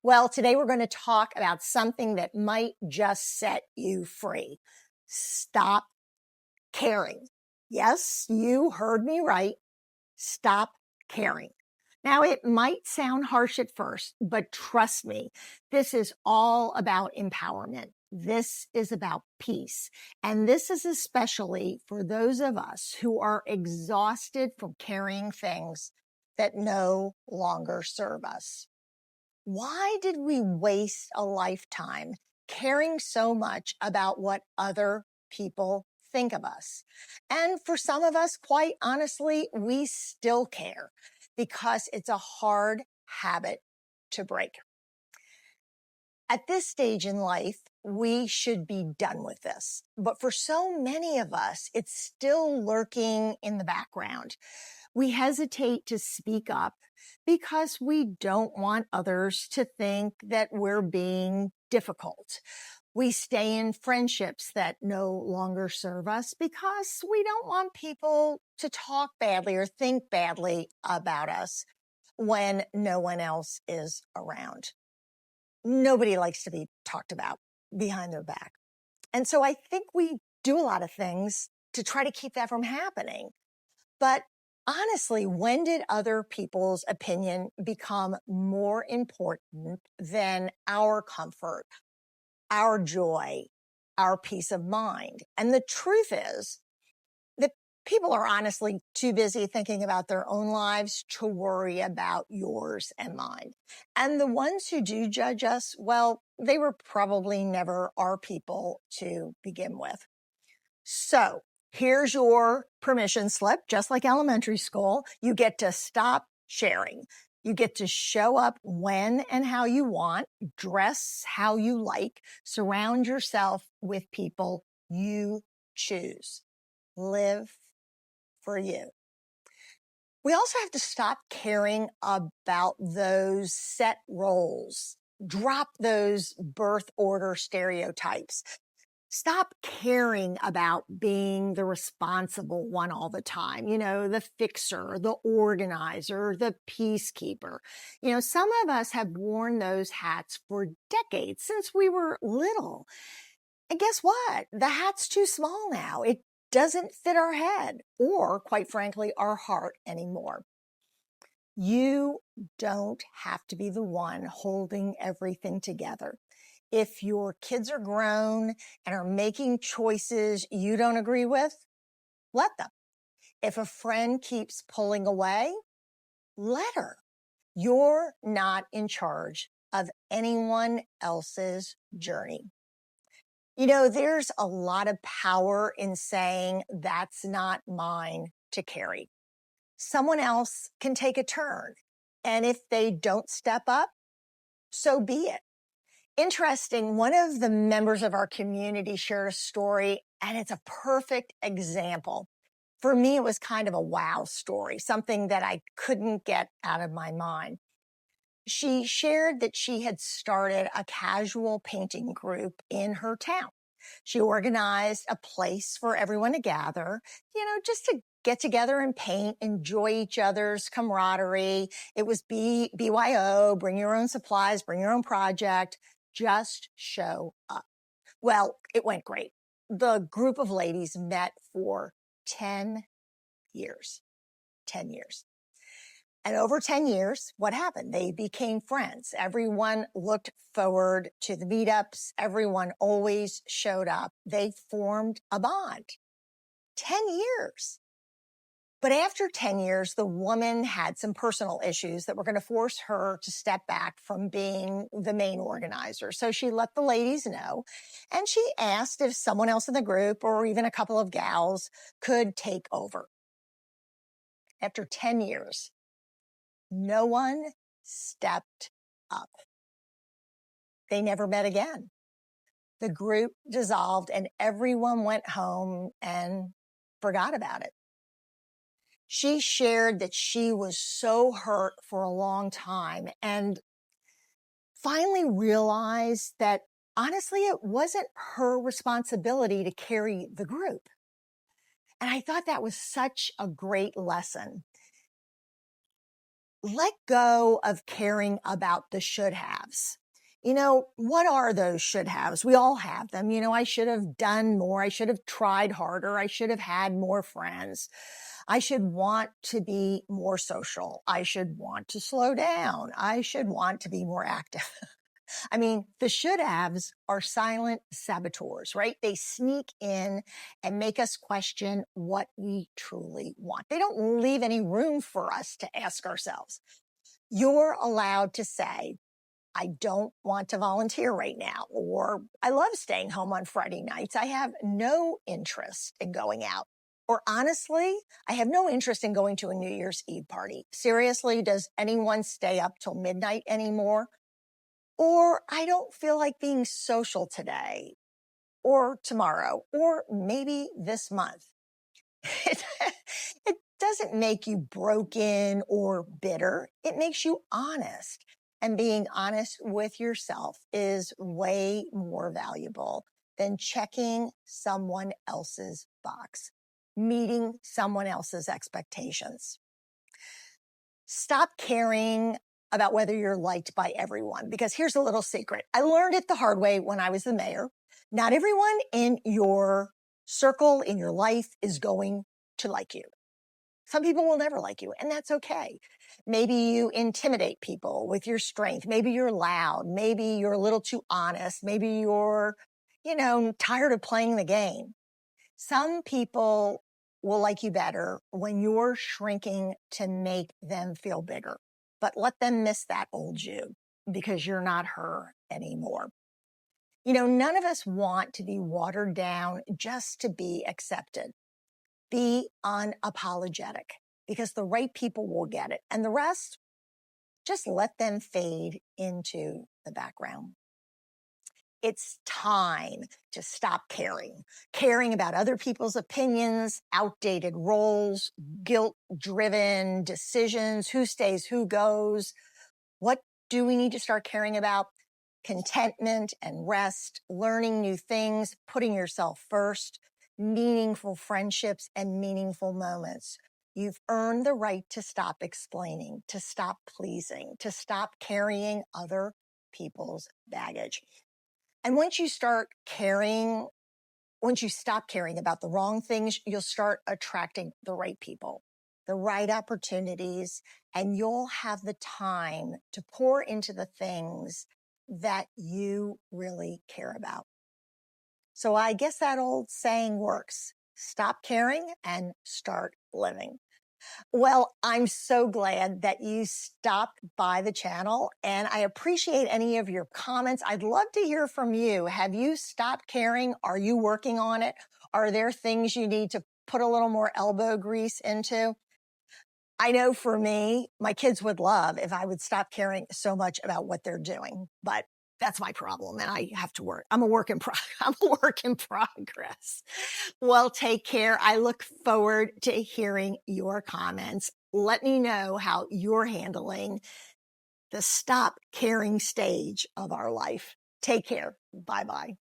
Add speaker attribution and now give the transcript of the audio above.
Speaker 1: Well, today we're going to talk about something that might just set you free. Stop caring. Yes, you heard me right. Stop caring. Now, it might sound harsh at first, but trust me, this is all about empowerment. This is about peace. And this is especially for those of us who are exhausted from carrying things that no longer serve us. Why did we waste a lifetime caring so much about what other people think of us? And for some of us, quite honestly, we still care because it's a hard habit to break. At this stage in life, we should be done with this. But for so many of us, it's still lurking in the background. We hesitate to speak up because we don't want others to think that we're being difficult. We stay in friendships that no longer serve us because we don't want people to talk badly or think badly about us when no one else is around. Nobody likes to be talked about behind their back. And so I think we do a lot of things to try to keep that from happening. But honestly, when did other people's opinion become more important than our comfort, our joy, our peace of mind? And the truth is that people are honestly too busy thinking about their own lives to worry about yours and mine. And the ones who do judge us, well, they were probably never our people to begin with. So here's your permission slip, just like elementary school. You get to stop sharing. You get to show up when and how you want, dress how you like, surround yourself with people you choose. Live for you. We also have to stop caring about those set roles. Drop those birth order stereotypes. Stop caring about being the responsible one all the time. The fixer, the organizer, the peacekeeper. Some of us have worn those hats for decades since we were little. And guess what? The hat's too small now. It doesn't fit our head or, quite frankly, our heart anymore. You don't have to be the one holding everything together. If your kids are grown and are making choices you don't agree with, let them. If a friend keeps pulling away, let her. You're not in charge of anyone else's journey. There's a lot of power in saying that's not mine to carry. Someone else can take a turn. And if they don't step up, so be it. Interesting, one of the members of our community shared a story, and it's a perfect example. For me, it was kind of a wow story, something that I couldn't get out of my mind. She shared that she had started a casual painting group in her town. She organized a place for everyone to gather, just to get together and paint, enjoy each other's camaraderie. It was BYO, bring your own supplies, bring your own project, just show up. Well, it went great. The group of ladies met for 10 years. 10 years. And over 10 years, what happened? They became friends. Everyone looked forward to the meetups. Everyone always showed up. They formed a bond. 10 years. But after 10 years, the woman had some personal issues that were going to force her to step back from being the main organizer. So she let the ladies know, and she asked if someone else in the group or even a couple of gals could take over. After 10 years, no one stepped up. They never met again. The group dissolved and everyone went home and forgot about it. She shared that she was so hurt for a long time and finally realized that honestly, it wasn't her responsibility to carry the group. And I thought that was such a great lesson. let go of caring about the should haves. What are those should haves? We all have them. I should have done more. I should have tried harder. I should have had more friends. I should want to be more social. I should want to slow down. I should want to be more active. I mean, the should haves are silent saboteurs, right? They sneak in and make us question what we truly want. They don't leave any room for us to ask ourselves. You're allowed to say, I don't want to volunteer right now, or I love staying home on Friday nights. I have no interest in going out. Or honestly, I have no interest in going to a New Year's Eve party. Seriously, does anyone stay up till midnight anymore? Or I don't feel like being social today, or tomorrow, or maybe this month. It, it doesn't make you broken or bitter. It makes you honest. And being honest with yourself is way more valuable than checking someone else's box, meeting someone else's expectations. Stop caring about whether you're liked by everyone, because here's a little secret. I learned it the hard way when I was the mayor. Not everyone in your circle, in your life, is going to like you. Some people will never like you, and that's okay. Maybe you intimidate people with your strength. Maybe you're loud. Maybe you're a little too honest. Maybe you're, tired of playing the game. Some people will like you better when you're shrinking to make them feel bigger, but let them miss that old you because you're not her anymore. None of us want to be watered down just to be accepted. Be unapologetic, because the right people will get it. And the rest, just let them fade into the background. It's time to stop caring about other people's opinions, outdated roles, guilt-driven decisions, who stays, who goes. What do we need to start caring about? Contentment and rest, learning new things, putting yourself first, meaningful friendships and meaningful moments. You've earned the right to stop explaining, to stop pleasing, to stop carrying other people's baggage. And once you stop caring about the wrong things, you'll start attracting the right people, the right opportunities, and you'll have the time to pour into the things that you really care about. So I guess that old saying works. Stop caring and start living. Well, I'm so glad that you stopped by the channel, and I appreciate any of your comments. I'd love to hear from you. Have you stopped caring? Are you working on it? Are there things you need to put a little more elbow grease into? I know for me, my kids would love if I would stop caring so much about what they're doing, but that's my problem, and I have to work. I'm a work in progress. Well, take care. I look forward to hearing your comments. Let me know how you're handling the stop caring stage of our life. Take care. Bye-bye.